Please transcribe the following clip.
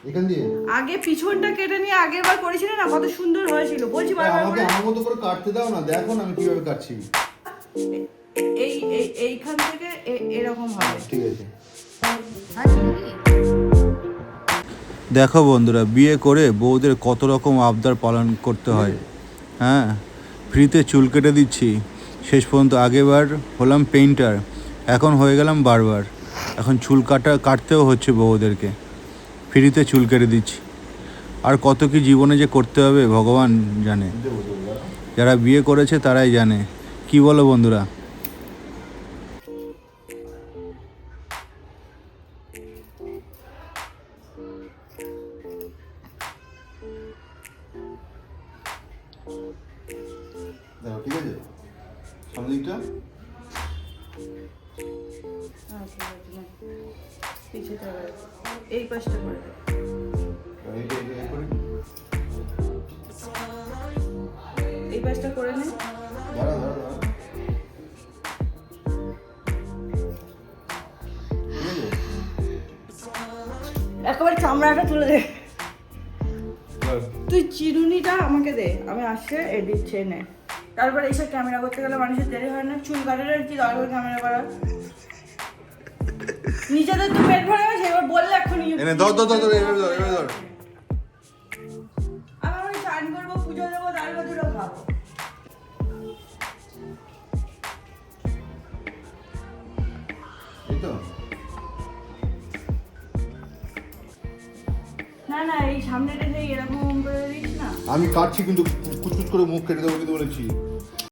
এখান দিয়ে আগে পিছনটা কেটে নিয়ে আগের বার করেছিলে না, কত সুন্দর হয়েছিল বলছি বারবার আমাকে আমার মতো করে কাটতে দাও না, দেখো না আমি কিভাবে কাটছি। এই এইখান থেকে এরকম হবে। ঠিক আছে। দেখো বন্ধুরা, বিয়ে করে বউদের কত রকম আবদার পালন করতে হয়। হ্যাঁ, ফ্রিতে চুল কেটে দিচ্ছি, শেষ পর্যন্ত আগেবার হলাম পেইন্টার, এখন হয়ে গেলাম বারবার। এখন চুল কাটতেও হচ্ছে বউদেরকে, ফ্রিতে চুল কেটে দিচ্ছি। আর কত কি জীবনে যে করতে হবে ভগবান জানে, যারা বিয়ে করেছে তারাই জানে। কি বলো বন্ধুরা? দেখো ঠিক আছে, সামনে দিকটা এই পাশটা করে দে। এই পাশটা করে নে। একেবারে চামড়াটা তুলে দে। তুই চিরুনিটা আমাকে দে, আমি আসছে এডিট নে। তারপরে এইসব ক্যামেরা করতে গেলে মানুষের দেরি হয় না। চুল কাটার কি দরকার ক্যামেরা করার? নিজেদের তো পেট ভরে গেছে, এবার বললে এক্ষুনি আমি চান করবো, পুজো দেবো, তারপর দুটো খাবো। না না, এই সামনেটা সেই এরকম করে দিস না। আমি কাটছি কিন্তু কুচকুচ করে মুখ কেটে দেবো কিন্তু বলেছি।